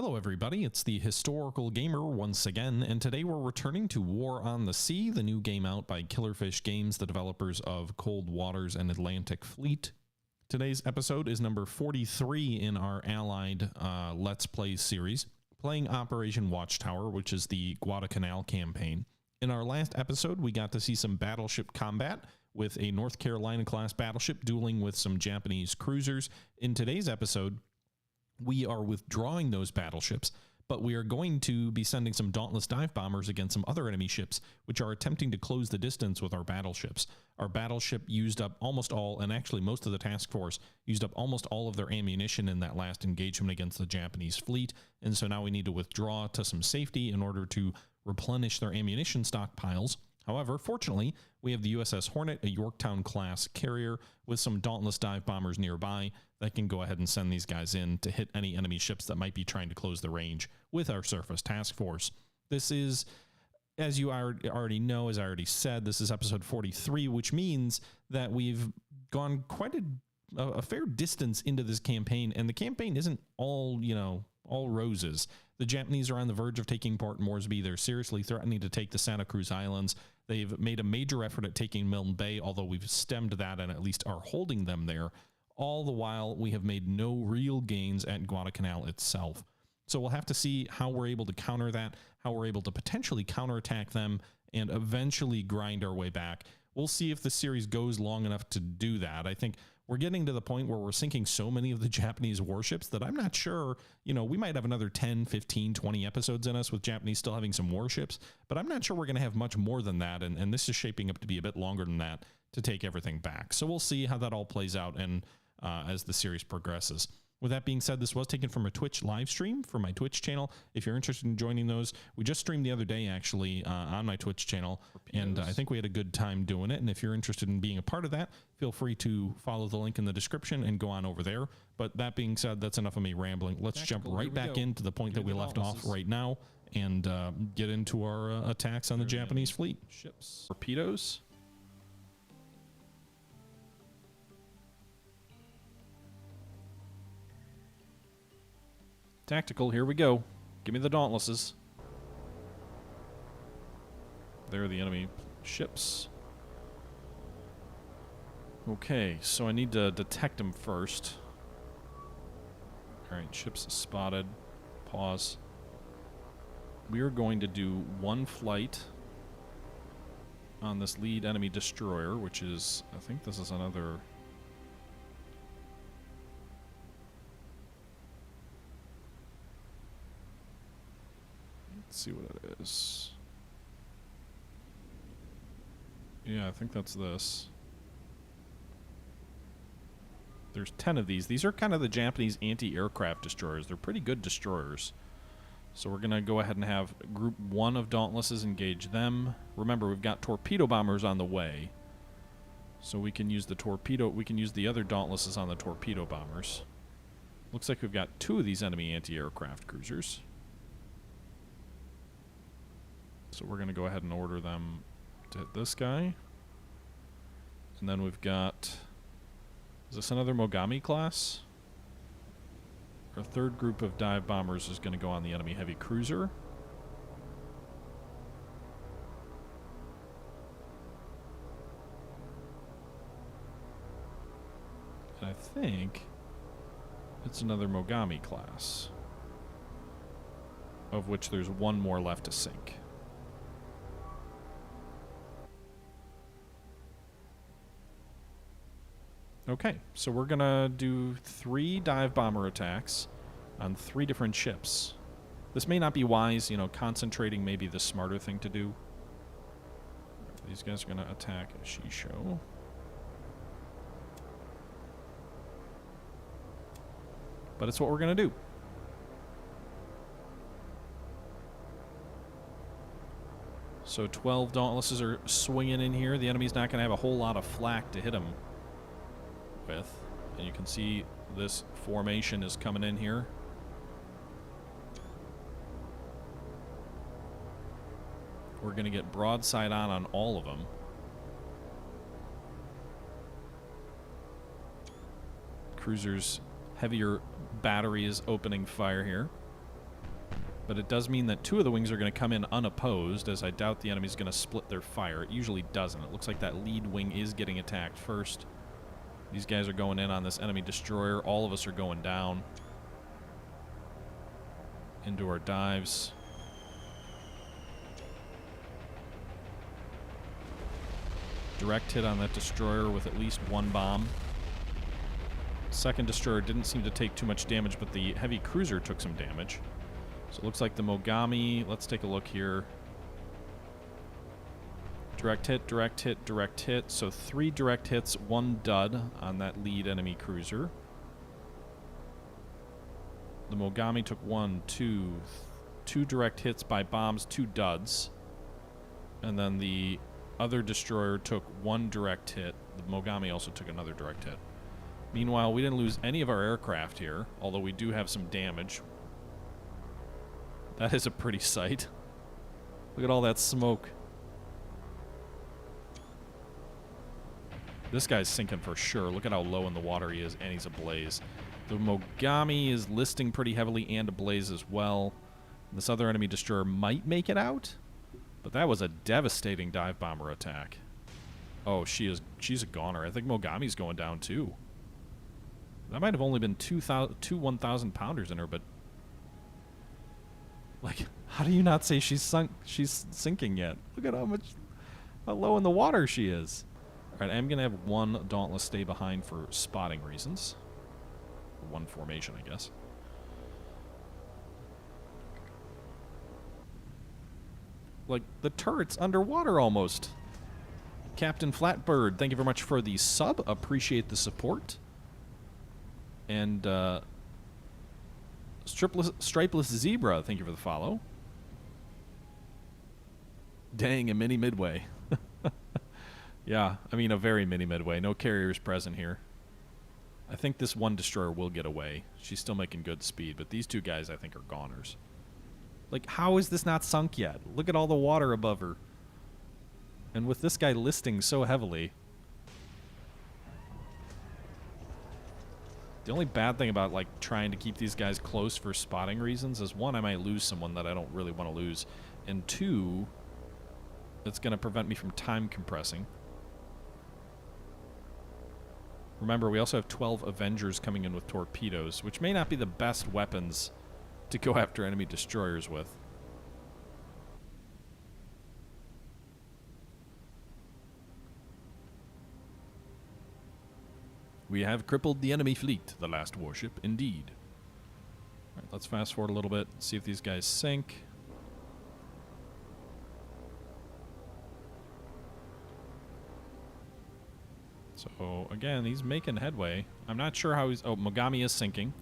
Hello everybody, it's the Historical Gamer once again, and today we're returning to War on the Sea, the new game out by Killerfish Games, the developers of Cold Waters and Atlantic Fleet. Today's episode is number 43 in our Allied Let's Play series, playing Operation Watchtower, which is the Guadalcanal campaign. In our last episode, we got to see some battleship combat with a North Carolina class battleship dueling with some Japanese cruisers. In today's episode, we are withdrawing those battleships, but we are going to be sending some Dauntless dive bombers against some other enemy ships, which are attempting to close the distance with our battleships. Our battleship used up almost all, and actually most of the task force, used up almost all of their ammunition in that last engagement against the Japanese fleet, and so now we need to withdraw to some safety in order to replenish their ammunition stockpiles. However, fortunately, we have the USS Hornet, a Yorktown-class carrier, with some Dauntless dive bombers nearby that can go ahead and send these guys in to hit any enemy ships that might be trying to close the range with our surface task force. This is, as you already know, as I already said, this is episode 43, which means that we've gone quite a fair distance into this campaign, and the campaign isn't all, all roses. The Japanese are on the verge of taking Port Moresby. They're seriously threatening to take the Santa Cruz Islands. They've made a major effort at taking Milne Bay, although we've stemmed that and at least are holding them there. All the while, we have made no real gains at Guadalcanal itself. So we'll have to see how we're able to counter that, how we're able to potentially counterattack them, and eventually grind our way back. We'll see if the series goes long enough to do that. I think we're getting to the point where we're sinking so many of the Japanese warships that I'm not sure, we might have another 10, 15, 20 episodes in us with Japanese still having some warships, but I'm not sure we're going to have much more than that, and this is shaping up to be a bit longer than that to take everything back. So we'll see how that all plays out and as the series progresses. With that being said, this was taken from a Twitch live stream for my Twitch channel. If you're interested in joining those, we just streamed the other day actually on my Twitch channel, and I think we had a good time doing it. And if you're interested in being a part of that, feel free to follow the link in the description and go on over there. But that being said, that's enough of me rambling. Let's jump right back into the point that we left off right now and get into our attacks on the Japanese fleet. Ships, torpedoes. Tactical, here we go. Give me the Dauntlesses. There are the enemy ships. Okay, so I need to detect them first. Alright, ships spotted. Pause. We are going to do one flight on this lead enemy destroyer, which is, I think this is another... Let's see what it is. Yeah, I think that's this. There's 10 of these. These are kind of the Japanese anti-aircraft destroyers. They're pretty good destroyers. So we're going to go ahead and have Group 1 of Dauntlesses engage them. Remember, we've got torpedo bombers on the way. So we can use the other Dauntlesses on the torpedo bombers. Looks like we've got 2 of these enemy anti-aircraft cruisers. So we're going to go ahead and order them to hit this guy. And then we've got... Is this another Mogami class? Our third group of dive bombers is going to go on the enemy heavy cruiser. And I think it's another Mogami class, of which there's one more left to sink. Okay, so we're going to do 3 dive bomber attacks on 3 different ships. This may not be wise, concentrating may be the smarter thing to do. These guys are going to attack Shisho. But it's what we're going to do. So 12 Dauntlesses are swinging in here. The enemy's not going to have a whole lot of flak to hit them with. And you can see this formation is coming in here. We're going to get broadside on all of them. Cruiser's heavier battery is opening fire here. But it does mean that 2 of the wings are going to come in unopposed, as I doubt the enemy's going to split their fire. It usually doesn't. It looks like that lead wing is getting attacked first. These guys are going in on this enemy destroyer. All of us are going down into our dives. Direct hit on that destroyer with at least 1 bomb. Second destroyer didn't seem to take too much damage, but the heavy cruiser took some damage. So it looks like the Mogami, let's take a look here. Direct hit, direct hit, direct hit. So 3 direct hits, 1 dud on that lead enemy cruiser. The Mogami took 2 direct hits by bombs, 2 duds. And then the other destroyer took 1 direct hit. The Mogami also took another direct hit. Meanwhile, we didn't lose any of our aircraft here, although we do have some damage. That is a pretty sight. Look at all that smoke. This guy's sinking for sure. Look at how low in the water he is, and he's ablaze. The Mogami is listing pretty heavily and ablaze as well. This other enemy destroyer might make it out, but that was a devastating dive bomber attack. Oh, she's a goner. I think Mogami's going down too. That might have only been two 1,000 pounders in her, but like, how do you not say she's sinking yet? Look at how low in the water she is. All right, I'm gonna have 1 Dauntless stay behind for spotting reasons. 1 formation, I guess. Like, the turret's underwater almost. Captain Flatbird, thank you very much for the sub. Appreciate the support. And Stripeless Zebra, thank you for the follow. Dang, a mini midway. Yeah, I mean a very mini midway. No carriers present here. I think this 1 destroyer will get away. She's still making good speed, but these 2 guys I think are goners. Like, how is this not sunk yet? Look at all the water above her. And with this guy listing so heavily. The only bad thing about, like, trying to keep these guys close for spotting reasons is, 1, I might lose someone that I don't really want to lose. And 2, it's going to prevent me from time compressing. Remember, we also have 12 Avengers coming in with torpedoes, which may not be the best weapons to go after enemy destroyers with. We have crippled the enemy fleet, the last warship, indeed. All right, let's fast forward a little bit, see if these guys sink. So, again, he's making headway. I'm not sure how he's... Oh, Mogami is sinking.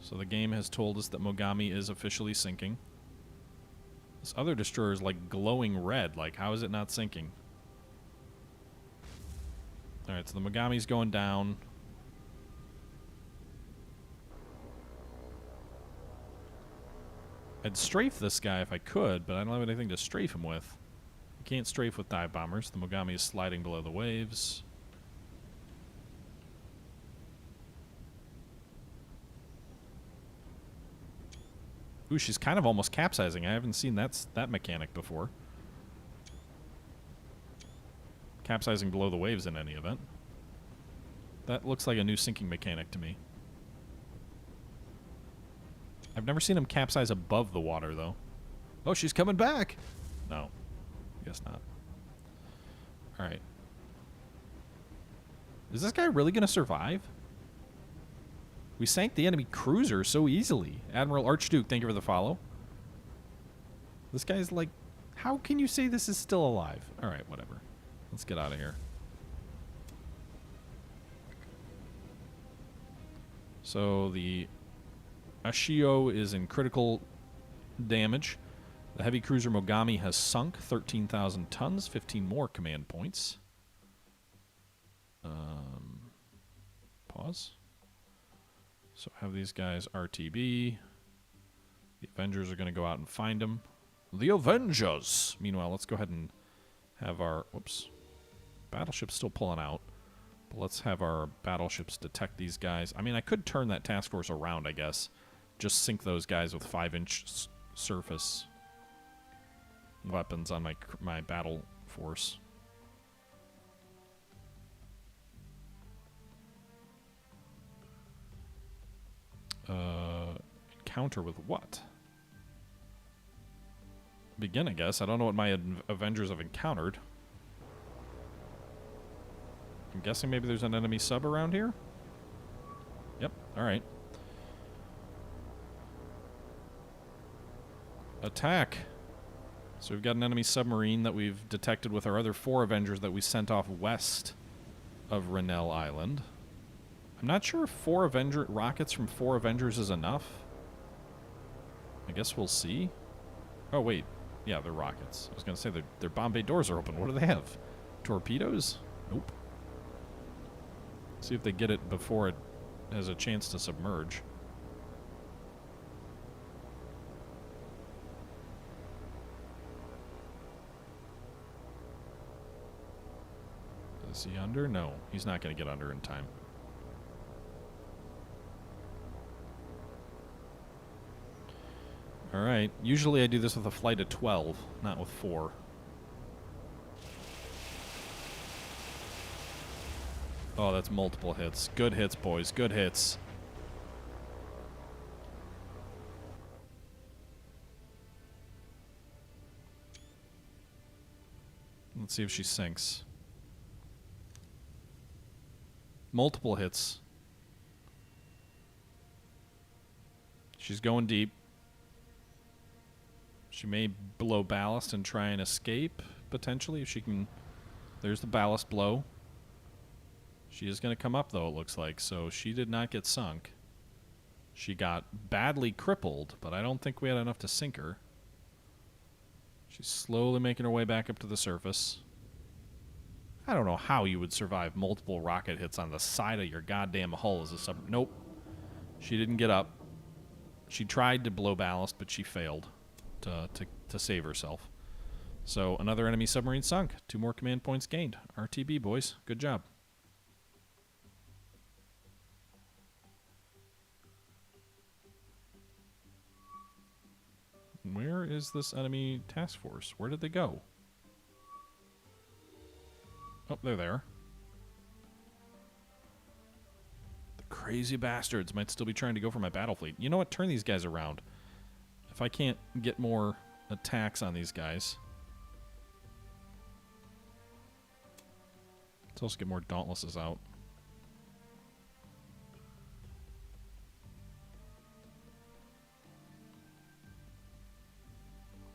So the game has told us that Mogami is officially sinking. This other destroyer is, like, glowing red. Like, how is it not sinking? Alright, so the Mogami's going down. I'd strafe this guy if I could, but I don't have anything to strafe him with. I can't strafe with dive bombers. The Mogami is sliding below the waves. Ooh, she's kind of almost capsizing. I haven't seen that mechanic before. Capsizing below the waves in any event. That looks like a new sinking mechanic to me. I've never seen him capsize above the water, though. Oh, she's coming back! No. Guess not. Alright. Is this guy really going to survive? We sank the enemy cruiser so easily. Admiral Archduke, thank you for the follow. This guy's like... How can you say this is still alive? Alright, whatever. Let's get out of here. So the Ashio is in critical damage. The heavy cruiser Mogami has sunk 13,000 tons, 15 more command points. Pause. So have these guys RTB. The Avengers are going to go out and find them. The Avengers! Meanwhile, let's go ahead and have our... Whoops. Battleship's still pulling out. But let's have our battleships detect these guys. I mean, I could turn that task force around, I guess. just sink those guys with 5-inch surface weapons on my battle force. Encounter with what? Begin, I guess. I don't know what my Avengers have encountered. I'm guessing maybe there's an enemy sub around here? Yep, alright. Attack! So we've got an enemy submarine that we've detected with our other 4 Avengers that we sent off west of Renel Island. I'm not sure if 4 rockets from 4 Avengers is enough. I guess we'll see. Oh, wait. Yeah, they're rockets. I was going to say their bomb bay doors are open. What do they have? Torpedoes? Nope. See if they get it before it has a chance to submerge. Is he under? No, he's not going to get under in time. Alright, usually I do this with a flight of 12, not with 4. Oh, that's multiple hits. Good hits, boys. Good hits. Let's see if she sinks. Multiple hits. She's going deep. She may blow ballast and try and escape, potentially, if she can. There's the ballast blow. She is going to come up, though, it looks like, so she did not get sunk. She got badly crippled, but I don't think we had enough to sink her. She's slowly making her way back up to the surface. I don't know how you would survive multiple rocket hits on the side of your goddamn hull as a sub. Nope. She didn't get up. She tried to blow ballast, but she failed to save herself. So another enemy submarine sunk. 2 more command points gained. RTB, boys. Good job. Where is this enemy task force? Where did they go? Oh, they're there. The crazy bastards might still be trying to go for my battle fleet. You know what? Turn these guys around. If I can't get more attacks on these guys. Let's also get more Dauntlesses out.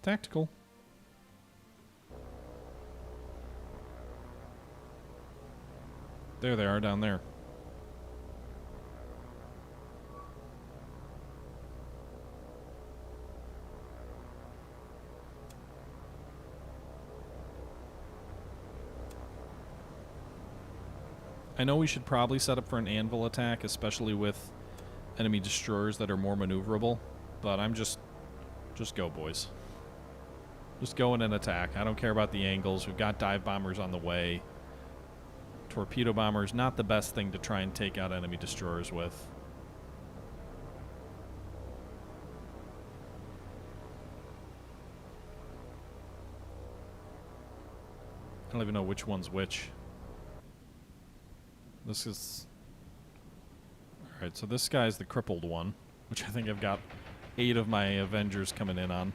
Tactical. There they are down there. I know we should probably set up for an anvil attack, especially with enemy destroyers that are more maneuverable, but I'm just go, boys. Just go in and attack. I don't care about the angles. We've got dive bombers on the way. Torpedo bombers, not the best thing to try and take out enemy destroyers with. I don't even know which one's which. This is... Alright, so this guy's the crippled one, which I think I've got 8 of my Avengers coming in on.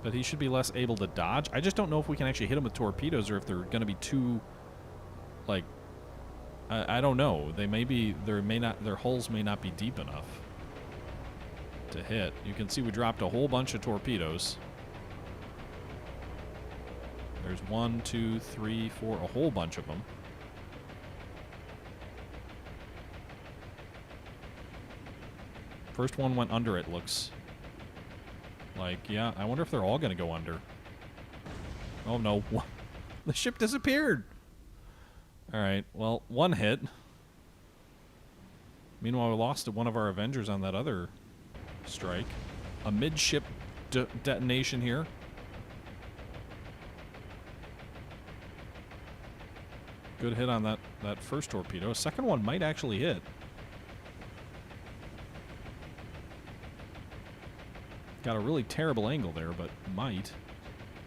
But he should be less able to dodge. I just don't know if we can actually hit him with torpedoes or if they're going to be too, like, I don't know. They may be, their hulls may not be deep enough to hit. You can see we dropped a whole bunch of torpedoes. There's 1, 2, 3, 4, a whole bunch of them. First one went under, it looks like. Yeah, I wonder if they're all going to go under. Oh no, the ship disappeared. Alright, well, 1 hit. Meanwhile, we lost one of our Avengers on that other strike. A midship detonation here. Good hit on that first torpedo. Second one might actually hit. Got a really terrible angle there, but might.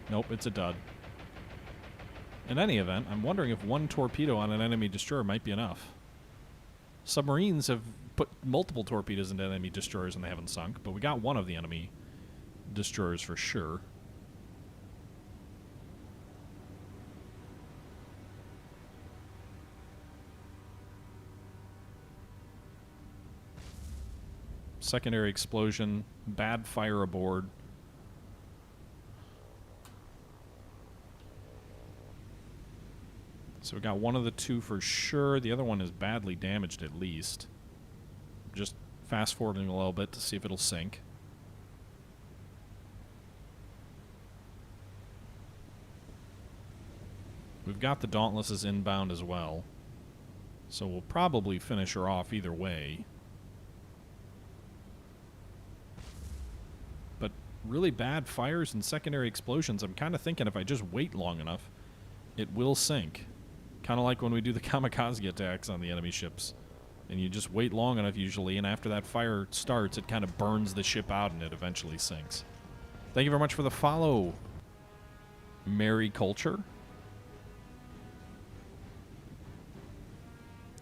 Nope, it's a dud. In any event, I'm wondering if one torpedo on an enemy destroyer might be enough. Submarines have put multiple torpedoes into enemy destroyers and they haven't sunk, but we got one of the enemy destroyers for sure. Secondary explosion, bad fire aboard. So we got one of the two for sure. The other one is badly damaged at least. Just fast forwarding a little bit to see if it'll sink. We've got the Dauntlesses inbound as well. So we'll probably finish her off either way. But really bad fires and secondary explosions, I'm kind of thinking if I just wait long enough, it will sink. Kind of like when we do the kamikaze attacks on the enemy ships. And you just wait long enough usually, and after that fire starts, it kind of burns the ship out and it eventually sinks. Thank you very much for the follow, Merry Culture.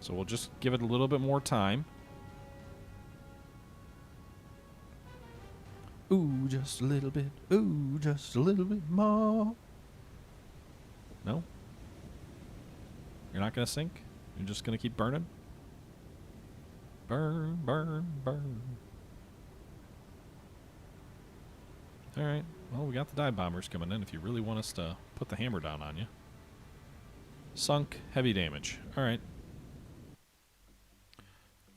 So we'll just give it a little bit more time. Ooh, just a little bit. Ooh, just a little bit more. No? You're not going to sink? You're just going to keep burning? Burn, burn, burn. Alright. Well, we got the dive bombers coming in if you really want us to put the hammer down on you. Sunk, heavy damage. Alright.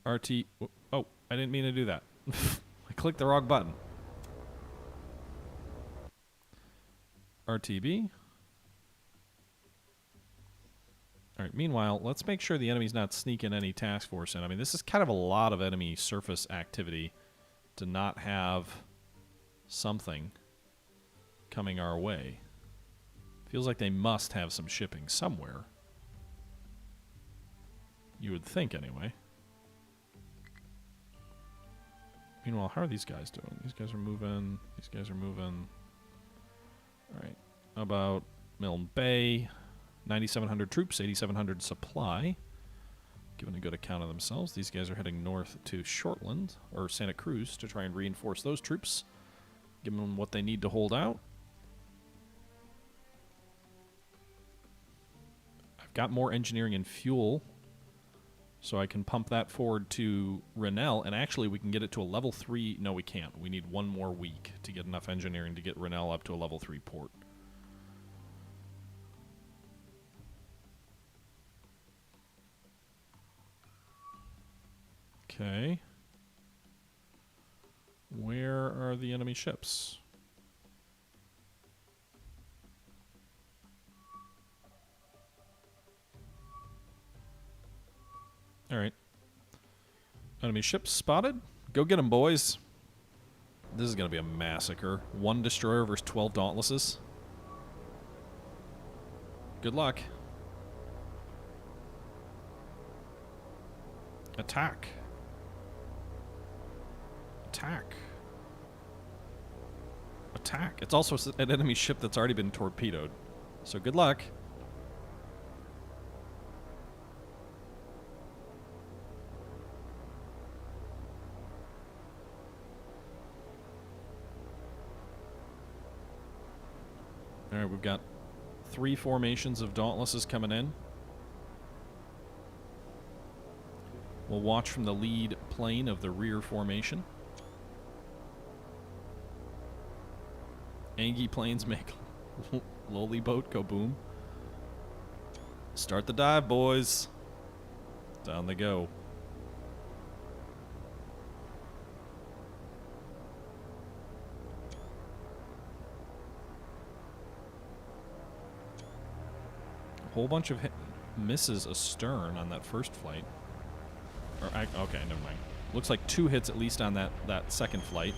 RT... Oh, I didn't mean to do that. I clicked the wrong button. RTB. Alright, meanwhile, let's make sure the enemy's not sneaking any task force in. I mean, this is kind of a lot of enemy surface activity to not have something coming our way. Feels like they must have some shipping somewhere. You would think, anyway. Meanwhile, how are these guys doing? These guys are moving. These guys are moving. Alright, how about Milne Bay? 9,700 troops, 8,700 supply. Giving a good account of themselves. These guys are heading north to Shortland, or Santa Cruz, to try and reinforce those troops. Give them what they need to hold out. I've got more engineering and fuel, so I can pump that forward to Rennell, and actually we can get it to a level 3. No, we can't. We need one more week to get enough engineering to get Rennell up to a level 3 port. Okay. Where are the enemy ships? Alright. Enemy ships spotted. Go get them, boys. This is going to be a massacre. 1 destroyer versus 12 Dauntlesses. Good luck. Attack. Attack. Attack. It's also an enemy ship that's already been torpedoed. So good luck. Alright, we've got 3 formations of Dauntlesses coming in. We'll watch from the lead plane of the rear formation. Angie planes make lowly boat go boom. Start the dive, boys. Down they go. A whole bunch of misses astern on that first flight. Okay, never mind. Looks like 2 hits at least on that second flight.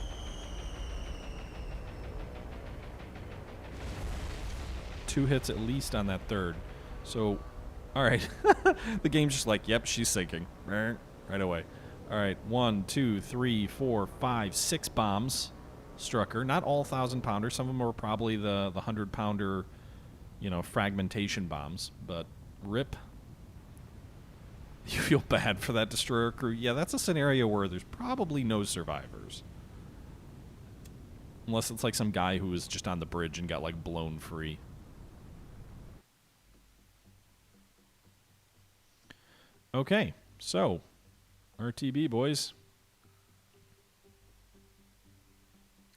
Two hits at least on that third. So All right. The game's just like, yep, she's sinking. Right away. All right. 1, 2, 3, 4, 5, 6 bombs struck her. Not all 1,000-pounders. Some of them were probably the 100-pounder, you know, fragmentation bombs. But rip. You feel bad for that destroyer crew. Yeah, that's a scenario where there's probably no survivors. Unless it's like some guy who was just on the bridge and got, like, blown free. Okay, so, RTB, boys.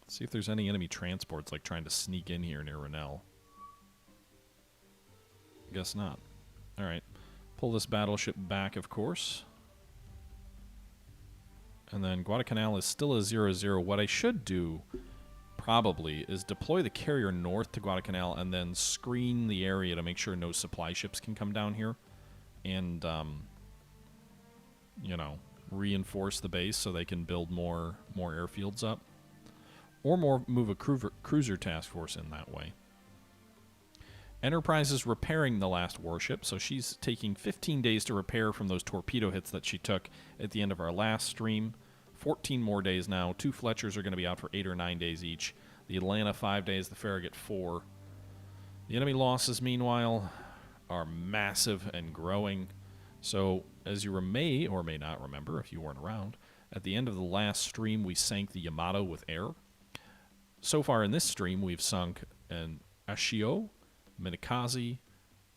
Let's see if there's any enemy transports, like, trying to sneak in here near Rennell. Guess not. Alright. Pull this battleship back, of course. And then Guadalcanal is still a 0-0. What I should do, probably, is deploy the carrier north to Guadalcanal and then screen the area to make sure no supply ships can come down here. And, you know, reinforce the base so they can build more airfields up. Or move a cruiser task force in that way. Enterprise is repairing the last warship, so she's taking 15 days to repair from those torpedo hits that she took at the end of our last stream. 14 more days now. 2 Fletchers are going to be out for 8 or 9 days each. The Atlanta 5 days, the Farragut 4. The enemy losses, meanwhile, are massive and growing. So, as you may or may not remember, if you weren't around, at the end of the last stream, we sank the Yamato with air. So far in this stream, we've sunk an Ashio, Minakaze,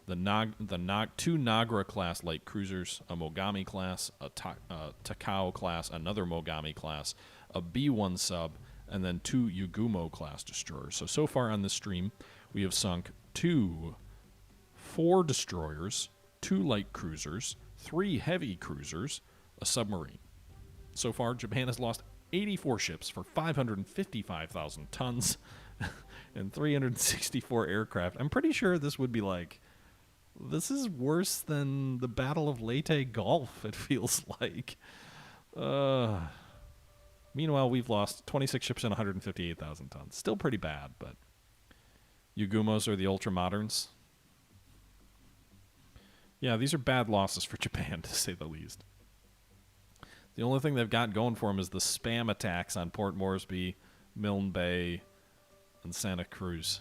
two Nagra-class light cruisers, a Mogami class, a Takao class, another Mogami class, a B-1 sub, and then 2 Yugumo-class destroyers. So far on this stream, we have sunk 4 destroyers, 2 light cruisers, 3 heavy cruisers, a submarine. So far, Japan has lost 84 ships for 555,000 tons and 364 aircraft. I'm pretty sure this would be like, this is worse than the Battle of Leyte Gulf, it feels like. Meanwhile, we've lost 26 ships and 158,000 tons. Still pretty bad, but Yugumos are the ultra-moderns. Yeah, these are bad losses for Japan, to say the least. The only thing they've got going for them is the spam attacks on Port Moresby, Milne Bay, and Santa Cruz.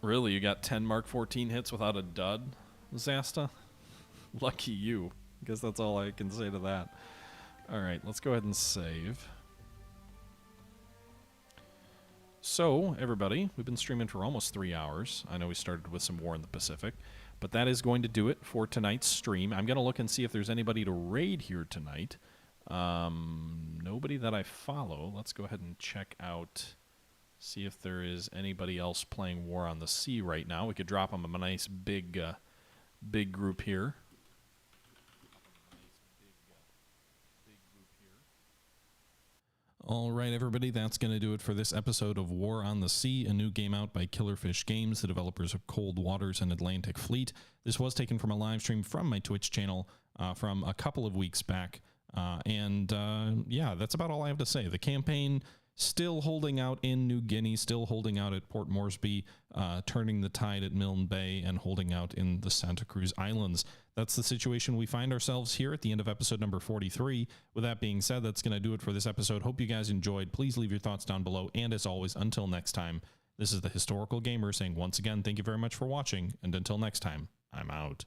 Really, you got 10 Mark 14 hits without a dud, Zasta? Lucky you. I guess that's all I can say to that. Alright, let's go ahead and save. So, everybody, we've been streaming for almost 3 hours. I know we started with some War in the Pacific, but that is going to do it for tonight's stream. I'm going to look and see if there's anybody to raid here tonight. Nobody that I follow. Let's go ahead and check out, see if there is anybody else playing War on the Sea right now. We could drop them a nice big group here. All right, everybody, that's going to do it for this episode of War on the Sea, a new game out by Killerfish Games, the developers of Cold Waters and Atlantic Fleet. This was taken from a live stream from my Twitch channel from a couple of weeks back. Yeah, that's about all I have to say. The campaign still holding out in New Guinea, still holding out at Port Moresby, turning the tide at Milne Bay, and holding out in the Santa Cruz Islands. That's the situation we find ourselves here at the end of episode number 43. With that being said, that's going to do it for this episode. Hope you guys enjoyed. Please leave your thoughts down below. And as always, until next time, this is the Historical Gamer saying once again, thank you very much for watching. And until next time, I'm out.